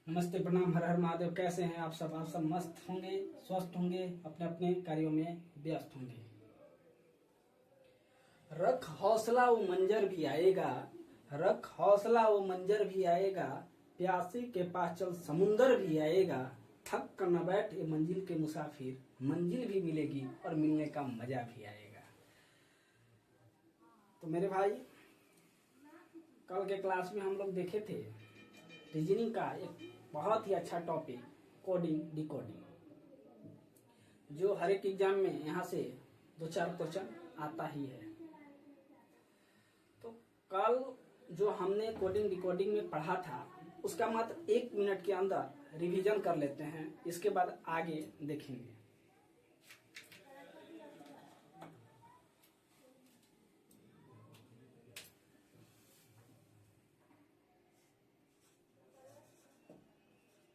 नमस्ते, प्रणाम, हर हर महादेव। कैसे हैं आप सब? आप सब मस्त होंगे, स्वस्थ होंगे, अपने अपने कार्यों में व्यस्त होंगे। रख हौसला वो मंजर भी आएगा, रख हौसला वो मंजर भी आएगा, प्यासी के पास चल समुंदर भी आएगा। थक कर न बैठ ये मंजिल के मुसाफिर, मंजिल भी मिलेगी और मिलने का मजा भी आएगा। तो मेरे भाई, कल के क्लास में हम लोग देखे थे रीजनिंग का एक बहुत ही अच्छा टॉपिक, कोडिंग डिकोडिंग, जो हर एक एग्जाम में यहाँ से 2-4 क्वेश्चन आता ही है। तो कल जो हमने कोडिंग डिकोडिंग में पढ़ा था उसका मात्र 1 मिनट के अंदर रिवीजन कर लेते हैं, इसके बाद आगे देखेंगे।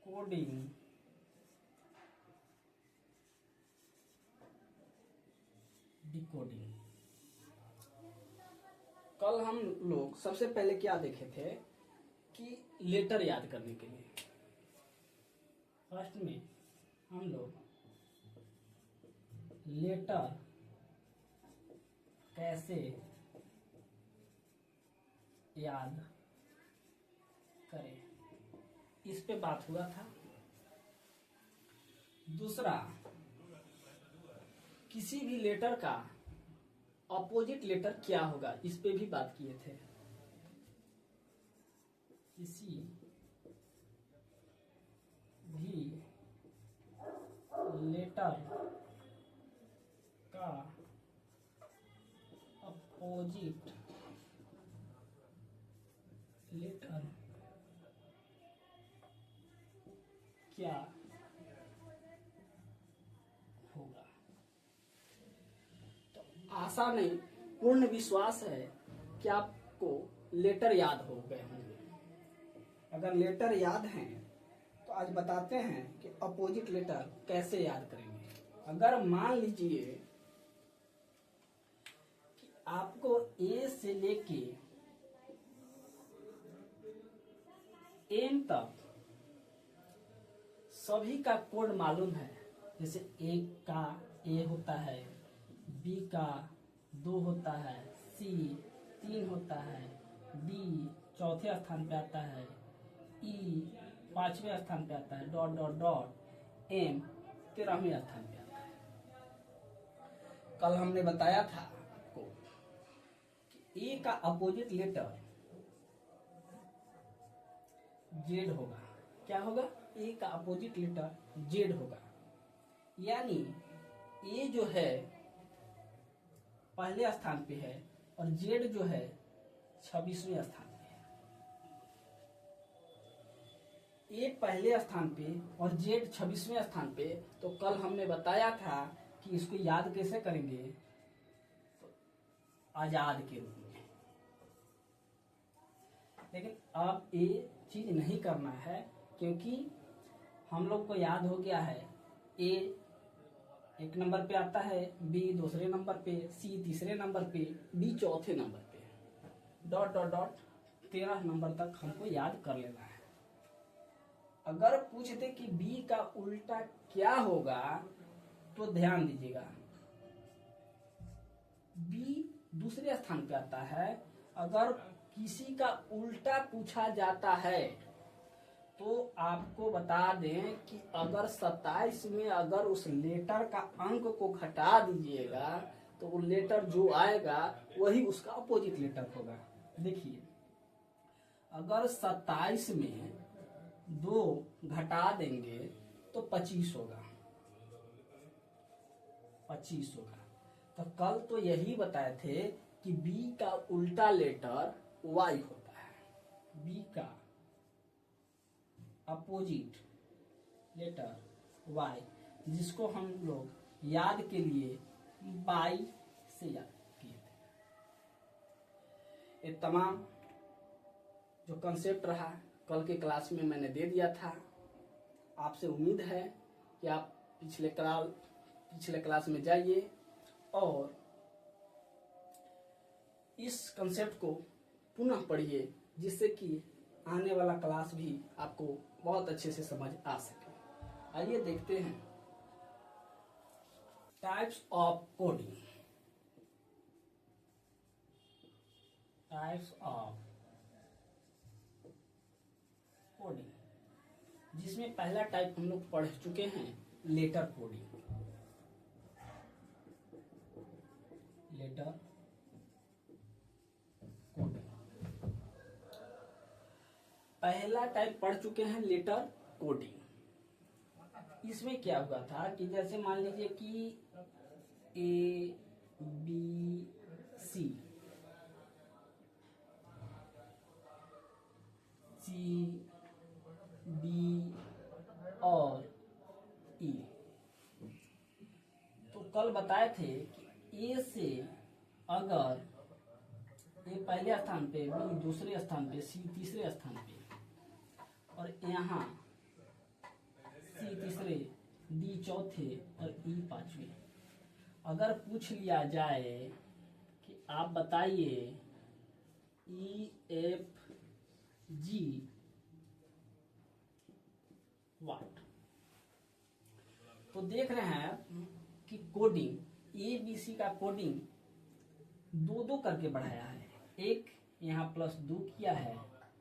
कोडिंग डिकोडिंग, कल हम लोग सबसे पहले क्या देखे थे कि लेटर याद करने के लिए फर्स्ट में हम लोग लेटर कैसे याद करें, इस पे बात हुआ था। दूसरा, किसी भी लेटर का अपोजिट लेटर क्या होगा, इस पे भी बात किए थे। किसी भी लेटर का अपोजिट लेटर क्या होगा। तो आशा नहीं, पूर्ण विश्वास है कि आपको लेटर याद हो गए होंगे। अगर लेटर याद हैं तो आज बताते हैं कि अपोजिट लेटर कैसे याद करेंगे। अगर मान लीजिए कि आपको ए से लेके एन तक सभी का कोड मालूम है, जैसे ए का ए होता है, बी का 2 होता है, सी 3 होता है, डी चौथे स्थान पे आता है, ई 5वें स्थान पे आता है, डॉट डॉट डॉट, एम 13वें स्थान पे आता है। कल हमने बताया था आपको कि ए का अपोजिट लेटर जेड होगा। क्या होगा? ए का अपोजिट लेटर जेड होगा। यानी ए जो है पहले स्थान पे है और जेड जो है 26वें स्थान पे है। ए पहले स्थान पे और जेड 26वें स्थान पे। तो कल हमने बताया था कि इसको याद कैसे करेंगे, तो आजाद के रूप में। लेकिन अब ये चीज नहीं करना है, क्योंकि हम लोग को याद हो गया है ए 1 नंबर पे आता है, बी 2 नंबर पे, सी 3 नंबर पे, डी 4 नंबर पे, डॉट डॉट डॉट 13 नंबर तक हमको याद कर लेना है। अगर पूछते कि बी का उल्टा क्या होगा तो ध्यान दीजिएगा, बी दूसरे स्थान पे आता है। अगर किसी का उल्टा पूछा जाता है तो आपको बता दें कि अगर 27 में अगर उस लेटर का अंक को घटा दीजिएगा तो वो लेटर जो आएगा वही उसका अपोजिट लेटर होगा। देखिए, अगर 27 में 2 घटा देंगे तो 25 होगा, 25 होगा। तो कल तो यही बताए थे कि बी का उल्टा लेटर वाई होता है। बी का अपोजिट लेटर वाई, जिसको हम लोग याद के लिए बाई से याद किए थे। ये तमाम जो कंसेप्ट रहा कल के क्लास में मैंने दे दिया था। आपसे उम्मीद है कि आप पिछले क्लास में जाइए और इस कंसेप्ट को पुनः पढ़िए, जिससे कि आने वाला क्लास भी आपको बहुत अच्छे से समझ आ सके। आइए देखते हैं types of coding. Types of coding, जिसमें पहला टाइप हम लोग पढ़ चुके हैं, लेटर कोडिंग। लेटर कोडिंग पहला टाइप पढ़ चुके हैं, लेटर कोडिंग। इसमें क्या हुआ था कि जैसे मान लीजिए कि A B C B और E, तो कल बताए थे कि A से अगर A पहले स्थान पे, B दूसरे स्थान पे, C तीसरे स्थान पे और यहाँ C तीसरे, D चौथे और E पांचवे, अगर पूछ लिया जाए कि आप बताइए EFG व्हाट, तो देख रहे हैं कि कोडिंग ABC का कोडिंग दो दो करके बढ़ाया है। एक यहाँ +2 किया है,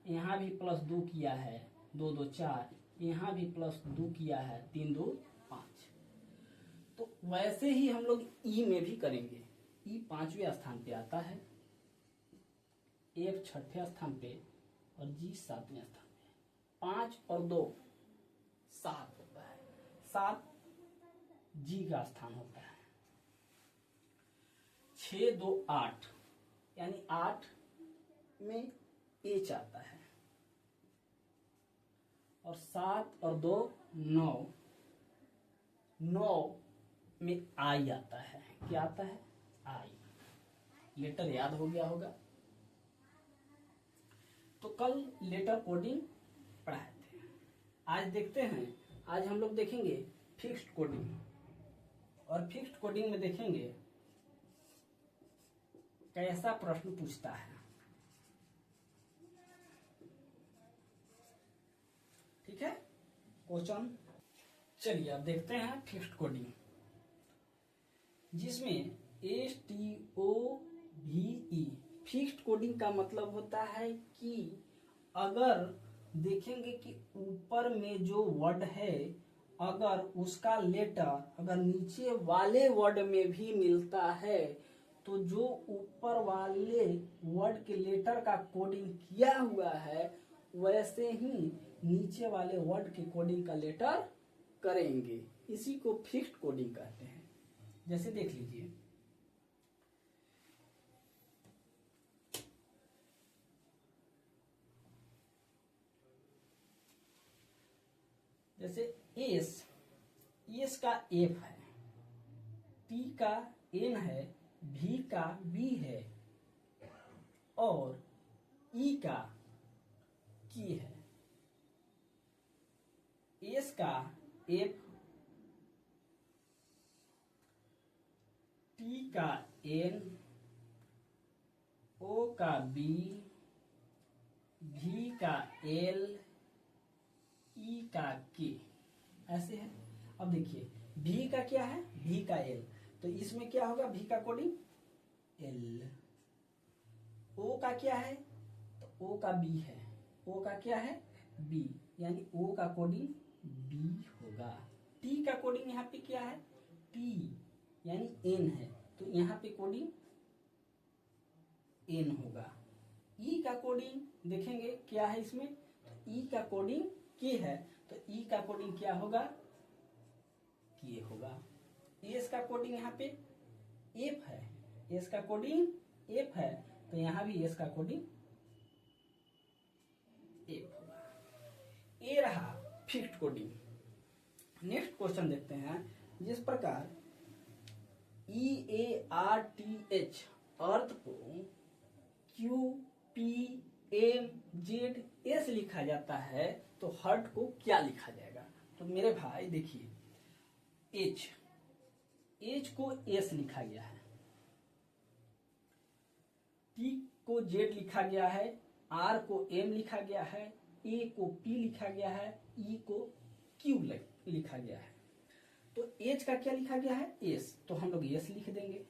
यहाँ भी +2 किया है, 2 2 4, यहाँ भी +2 किया है, 3 2 5। तो वैसे ही हम लोग ई में भी करेंगे। ई पांचवें स्थान पे आता है, F छठे स्थान पे और G सातवें स्थान पे। 5 और 2 7 होता है, 7 G का स्थान होता है। 6 2 8 यानी 8 में H आता है और 7 और 2 9, 9 में I आता है। क्या आता है? I। लेटर याद हो गया होगा। तो कल लेटर कोडिंग पढ़ाए थे। आज देखते हैं, आज हम लोग देखेंगे फिक्स्ड कोडिंग। और फिक्स्ड कोडिंग में देखेंगे कैसा प्रश्न पूछता है। ठीक है, क्वेश्चन चलिए अब देखते हैं फिक्स्ड कोडिंग, जिसमें STOVE फिक्स्ड कोडिंग का मतलब होता है कि अगर देखेंगे कि ऊपर में जो वर्ड है, अगर उसका लेटर अगर नीचे वाले वर्ड में भी मिलता है, तो जो ऊपर वाले वर्ड के लेटर का कोडिंग किया हुआ है, वैसे ही नीचे वाले वर्ड के कोडिंग का लेटर करेंगे। इसी को फिक्स्ड कोडिंग कहते हैं। जैसे देख लीजिए, जैसे एस का F है, T का N है, V का B है और E का K है। S का F, T का N, O का B, V का L, E का K, ऐसे है। अब देखिए V का क्या है, V का L, तो इसमें क्या होगा, V का कोडिंग L। O का क्या है, तो O का B है, O का क्या है, B, यानी O का कोडिंग B होगा। T का कोडिंग यहाँ पे क्या है, T, यानी N है, तो यहाँ पे कोडिंग N होगा। E का कोडिंग देखेंगे क्या है इसमें, तो E का कोडिंग K है, तो E का कोडिंग क्या होगा, K होगा। S का कोडिंग यहाँ पे F है, S का कोडिंग F है, तो यहाँ भी S का कोडिंग F होगा। ये रहा फिक्स्ड कोडिंग। नेक्स्ट क्वेश्चन देखते हैं, जिस प्रकार EARTH अर्थ को QPMZS लिखा जाता है, तो हर्ट को क्या लिखा जाएगा। तो मेरे भाई देखिए, H को S लिखा गया है, T को Z लिखा गया है, R को M लिखा गया है, ए को पी लिखा गया है, ई को क्यू लिखा गया है। तो एच का क्या लिखा गया है, एस, तो हम लोग एस लिख देंगे।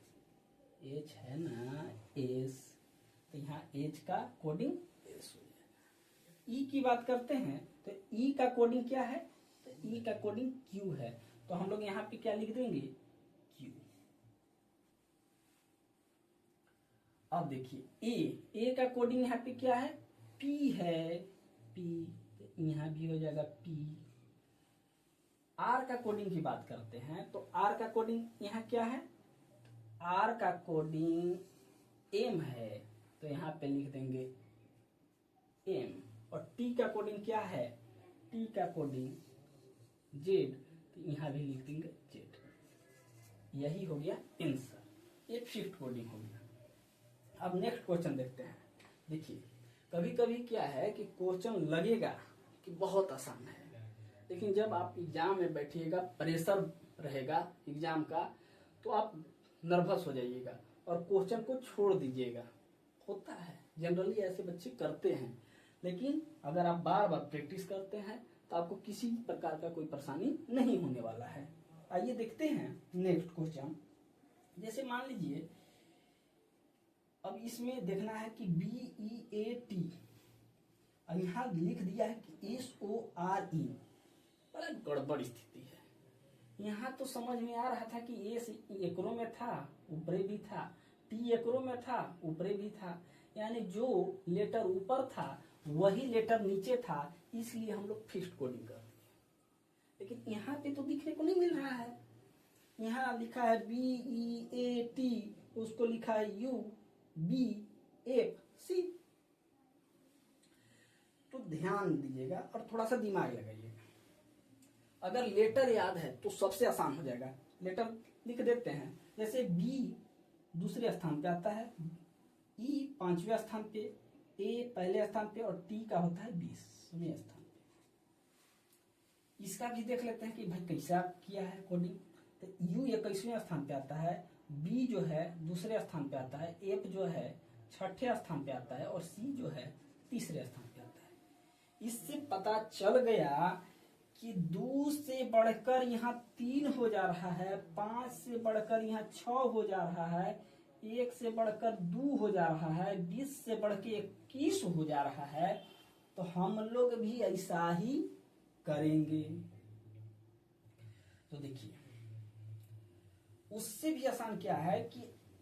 एच है ना, एस, तो यहाँ एच का कोडिंग एस हो जाएगा। ई की बात करते हैं तो ई का कोडिंग क्या है, तो ई का कोडिंग क्यू है, तो हम लोग यहाँ पे क्या लिख देंगे, क्यू। अब देखिए ए का कोडिंग यहाँ पे क्या है, पी है, पी, तो यहाँ भी हो जाएगा पी। आर का कोडिंग की बात करते हैं तो आर का कोडिंग यहाँ क्या है, आर का कोडिंग एम है, तो यहाँ पे लिख देंगे एम। और टी का कोडिंग क्या है, टी का कोडिंग जेड, तो यहाँ भी लिख देंगे जेड। यही हो गया आंसर, ये शिफ्ट कोडिंग हो गया। अब नेक्स्ट क्वेश्चन देखते हैं। देखिए कभी कभी क्या है कि क्वेश्चन लगेगा कि बहुत आसान है, लेकिन जब आप एग्जाम में बैठिएगा, प्रेशर रहेगा एग्जाम का, तो आप नर्वस हो जाइएगा और क्वेश्चन को छोड़ दीजिएगा। होता है, जनरली ऐसे बच्चे करते हैं, लेकिन अगर आप बार बार प्रैक्टिस करते हैं तो आपको किसी प्रकार का कोई परेशानी नहीं होने वाला है। आइए देखते हैं नेक्स्ट क्वेश्चन। जैसे मान लीजिए अब इसमें देखना है कि BEAT, यहाँ लिख दिया है कि SORE, बड़ा गड़बड़ स्थिति है। यहाँ तो समझ में आ रहा था कि एस एकरों में था, ऊपरे भी था, टी एकरों में था, ऊपरे भी था, यानी जो लेटर ऊपर था वही लेटर नीचे था, इसलिए हम लोग फिक्स्ड कोडिंग कर दिए। लेकिन यहाँ पे तो दिखने को नहीं मिल रहा है। यहाँ लिखा है BEAT, उसको लिखा है UBFC। तो ध्यान दीजिएगा और थोड़ा सा दिमाग लगाइएगा। अगर लेटर याद है तो सबसे आसान हो जाएगा। लेटर लिख देते हैं, जैसे B दूसरे स्थान पे आता है, E पांचवें स्थान पे, A पहले स्थान पे और T का होता है 20वें स्थान पे। इसका भी देख लेते हैं कि भाई कैसा किया है कोडिंग। तो U 21वें स्थान पे आता है, B जो है दूसरे स्थान पे आता है, F जो है छठे स्थान पे आता है और C जो है तीसरे स्थान पे आता है। इससे पता चल गया कि 2 से बढ़कर यहाँ 3 हो जा रहा है, 5 से बढ़कर यहाँ 6 हो जा रहा है, 1 से बढ़कर 2 हो जा रहा है, 20 से बढ़ के 21 हो जा रहा है। तो हम लोग भी ऐसा ही करेंगे। तो देखिए उससे भी आसान क्या है कि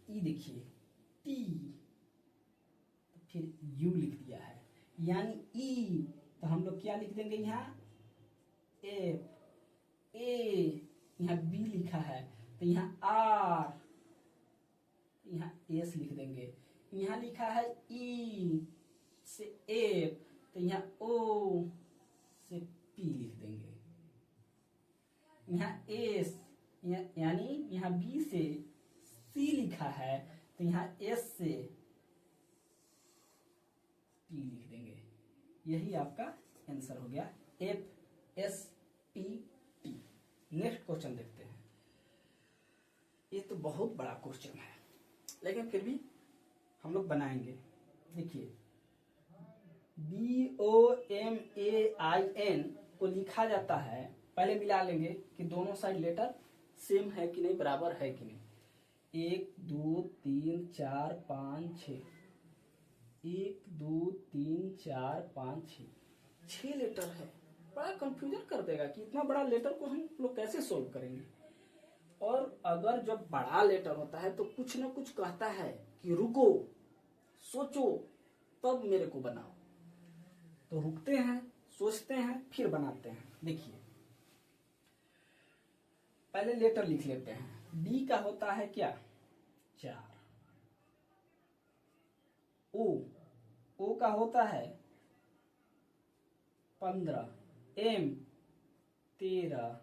ई देखिए टी, तो फिर यू लिख दिया है, यानी ई, तो हम लोग क्या लिख देंगे यहाँ एफ, ए, यहाँ बी लिखा है तो यहाँ आर, यहाँ एस लिख देंगे। यहाँ लिखा है ई से एफ, तो यहाँ ओ से पी लिख देंगे। यहाँ एस यानी यहाँ बी से सी लिखा है तो यहाँ एस से टी लिख देंगे। यही आपका आंसर हो गया, FSPT। नेक्स्ट क्वेश्चन देखते हैं। ये तो बहुत बड़ा क्वेश्चन है, लेकिन फिर भी हम लोग बनाएंगे। देखिए BOMAIN को लिखा जाता है, पहले मिला लेंगे कि दोनों साइड लेटर सेम है कि नहीं, बराबर है कि नहीं। 1 2 3 4 5 6, 1 2 3 4 5 6 लेटर है। बड़ा कंफ्यूजन कर देगा कि इतना बड़ा लेटर को हम लोग कैसे सोल्व करेंगे। और अगर जब बड़ा लेटर होता है तो कुछ ना कुछ कहता है कि रुको, सोचो, तब मेरे को बनाओ। तो रुकते हैं, सोचते हैं, फिर बनाते हैं। देखिए पहले लेटर लिख लेते हैं। डी का होता है क्या, 4। ओ का होता है 15, एम 13,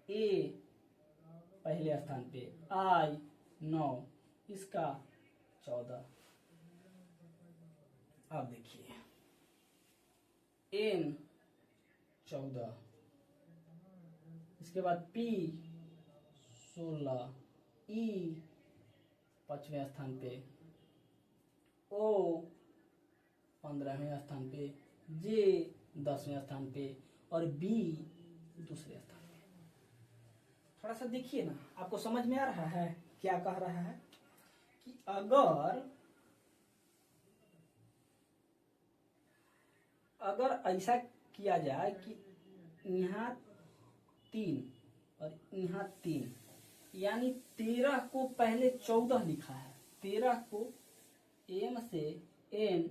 ए पहले स्थान पे, आई 9, इसका 14। अब देखिए एन 14, इसके बाद पी 16, ई 5वें स्थान पे, ओ 15वें स्थान पे, जे 10वें स्थान पे और बी दूसरे स्थान पे। थोड़ा सा देखिए ना, आपको समझ में आ रहा है क्या कह रहा है कि अगर ऐसा किया जाए कि यहाँ 3 और यहाँ 3, यानी 13 को पहले 14 लिखा है, 13 को M से N,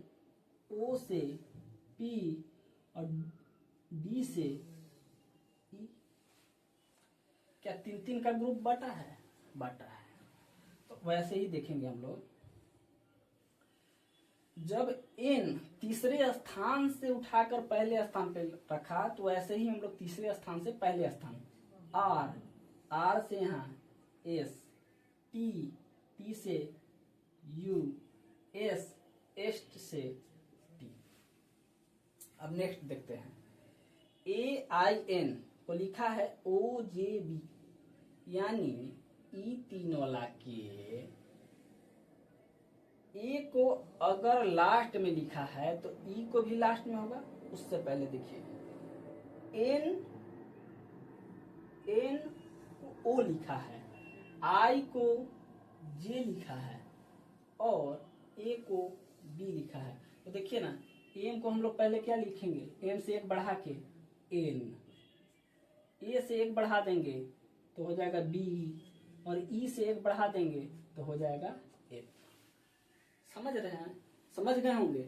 O से P और D से E, क्या 3-3 का ग्रुप बटा है? बटा है। तो वैसे ही देखेंगे हम लोग, जब N तीसरे स्थान से उठाकर पहले स्थान पे रखा तो ऐसे ही हम लोग तीसरे स्थान से पहले स्थान, R से यहाँ S, T से U, S से T। अब नेक्स्ट देखते हैं, AIN को लिखा है OJB, यानी E3 वाला के ए को अगर लास्ट में लिखा है तो ई को भी लास्ट में होगा। उससे पहले देखिए एन ओ लिखा है, आई को जे लिखा है और ए को बी लिखा है। तो देखिए ना, एम को हम लोग पहले क्या लिखेंगे, एम से एक बढ़ा के एन, ए से एक बढ़ा देंगे तो हो जाएगा बी और ई से एक बढ़ा देंगे तो हो जाएगा एफ। समझ रहे हैं? समझ गए होंगे।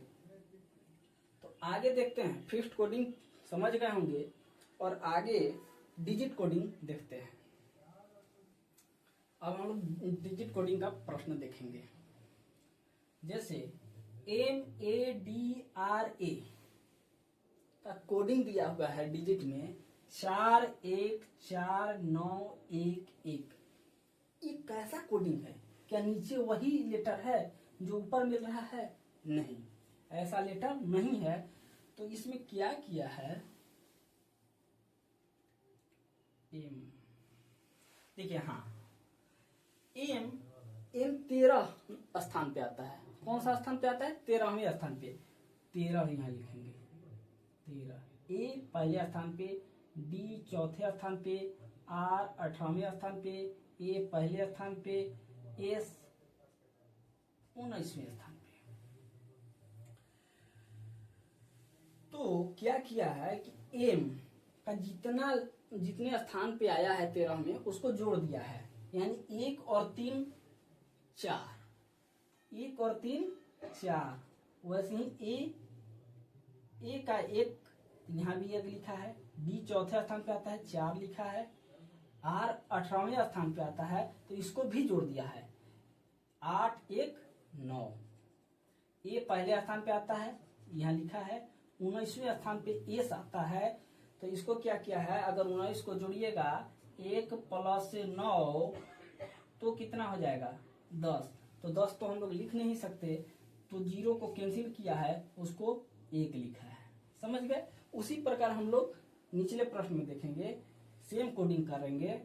तो आगे देखते हैं, फिक्स्ड कोडिंग समझ गए होंगे और आगे डिजिट कोडिंग देखते हैं। अब हम लोग डिजिट कोडिंग का प्रश्न देखेंगे। जैसे MADRA का कोडिंग दिया हुआ है डिजिट में 414911। ये कैसा कोडिंग है? क्या नीचे वही लेटर है जो ऊपर मिल रहा है? नहीं, ऐसा लेटर नहीं है। तो इसमें क्या किया है, एम देखिए, हाँ एम 13 स्थान पे आता है। कौन सा स्थान पे आता है? 13वें स्थान पे। 13 यहाँ लिखेंगे, 13। ए पहले स्थान पे, डी चौथे स्थान पे, आर 18वें स्थान पे, ए पहले स्थान पे, एस 19वें स्थान पे। तो क्या किया है कि एम का जितने स्थान पे आया है 13 में उसको जोड़ दिया है, यानी 1 और 3 4, 1 और 3 4। वैसे ही ए का 1 यहाँ भी 1 लिखा है, डी चौथे स्थान पे आता है 4 लिखा है, आर 18वें स्थान पे आता है तो इसको भी जोड़ दिया है 8 1 9। ए पहले स्थान पे आता है, यहाँ लिखा है 19वें स्थान पे एस आता है तो इसको क्या किया है, अगर 19 को जोड़िएगा 1 प्लस 9 तो कितना हो जाएगा 10। तो 10 तो हम लोग लिख नहीं सकते, तो 0 को कैंसिल किया है, उसको 1 लिखा है। समझ गए? उसी प्रकार हम लोग निचले प्रश्न में देखेंगे, सेम कोडिंग करेंगे।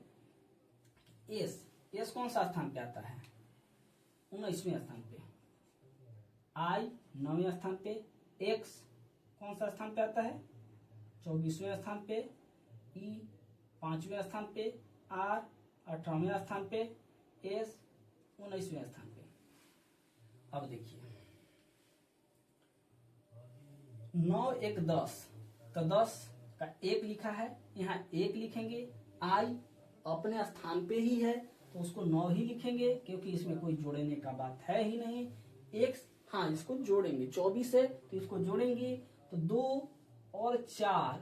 एस कौन सा स्थान पे आता है? 19वें स्थान पे। आई 9वें स्थान पे। एक्स कौन सा स्थान पे आता है? 24वें स्थान पे। ई 5वें स्थान पे। आर 18वें स्थान पे। एस 19वें स्थान पे। अब देखिए 9 1 10, तो 10 का 1 लिखा है, यहाँ 1 लिखेंगे। आई अपने स्थान पे ही है तो उसको 9 ही लिखेंगे क्योंकि इसमें कोई जोड़ने का बात है ही नहीं। एक्स, हाँ इसको जोड़ेंगे, 24 है तो इसको जोड़ेंगे तो 2 और 4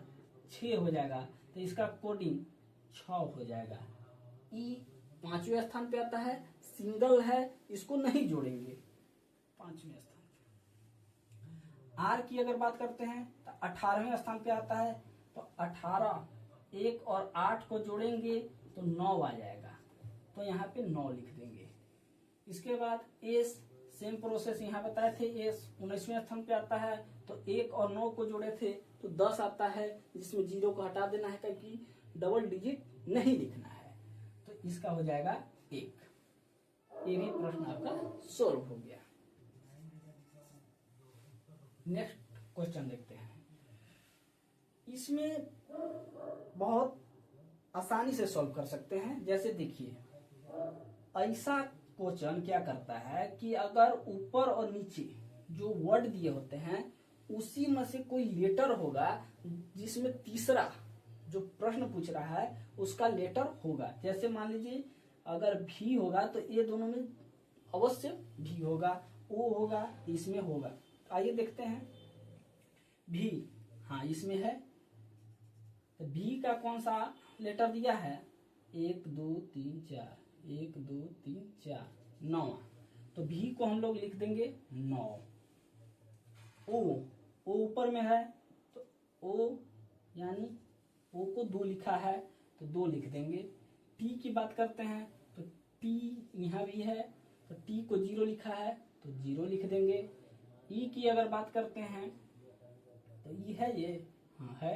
6 हो जाएगा, तो इसका कोडिंग 6 हो जाएगा। ई 5वें स्थान पे आता है, सिंगल है, इसको नहीं जोड़ेंगे 5वें स्थान पे। आर की अगर बात करते हैं तो 18वें स्थान पे आता है, तो 18 1 और 8 को जोड़ेंगे तो 9 आ जाएगा, तो यहाँ पे 9 लिख देंगे। इसके बाद एस, सेम प्रोसेस यहाँ बताए थे। एस 19वें स्थान पे आता है तो 1 और 9 को जोड़े थे तो 10 आता है, जिसमें 0 को हटा देना है क्योंकि डबल डिजिट नहीं लिखना है, तो इसका हो जाएगा 1। ये भी प्रश्न आपका सोल्व हो गया। नेक्स्ट क्वेश्चन देखते हैं। इसमें बहुत आसानी से सॉल्व कर सकते हैं। जैसे देखिए, ऐसा क्वेश्चन क्या करता है कि अगर ऊपर और नीचे जो वर्ड दिए होते हैं उसी में से कोई लेटर होगा जिसमें तीसरा जो प्रश्न पूछ रहा है उसका लेटर होगा। जैसे मान लीजिए अगर भी होगा तो ये दोनों में अवश्य भी होगा, ओ होगा, इसमें होगा। आइए देखते हैं। भी, हाँ इसमें है, तो भी का कौन सा लेटर दिया है? 1 2 3 4, 1 2 3 4, 9। तो भी को हम लोग लिख देंगे 9। ओ ऊपर में है तो ओ यानी ओ को 2 लिखा है तो 2 लिख देंगे। टी की बात करते हैं तो टी यहाँ भी है तो टी को 0 लिखा है तो 0 लिख देंगे। ई की अगर बात करते हैं तो ई है ये, हाँ है।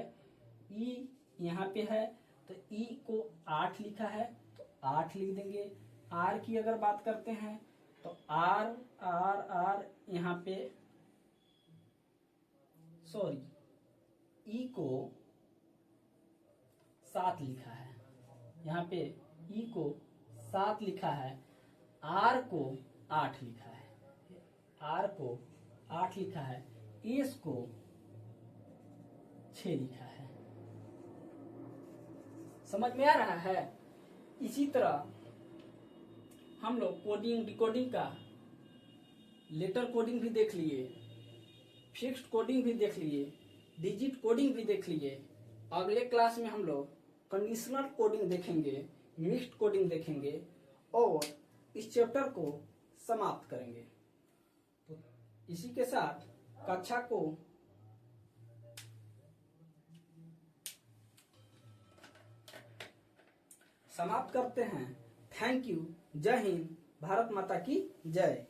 ई यहाँ पे है तो ई को 8 लिखा है तो 8 लिख देंगे। आर की अगर बात करते हैं तो आर आर आर यहाँ पे ई को 7 लिखा है, यहाँ पे ई को 7 लिखा है। आर को 8 लिखा है, आर को 8 लिखा है। एस को 6 लिखा है। समझ में आ रहा है? इसी तरह हम लोग कोडिंग डिकोडिंग का लेटर कोडिंग भी देख लिए, फिक्स्ड कोडिंग भी देख लिए, डिजिट कोडिंग भी देख लिए। अगले क्लास में हम लोग कंडीशनल कोडिंग देखेंगे, मिक्स्ड कोडिंग देखेंगे और इस चैप्टर को समाप्त करेंगे। तो इसी के साथ कक्षा को समाप्त करते हैं। Thank you. जय हिंद। भारत माता की जय।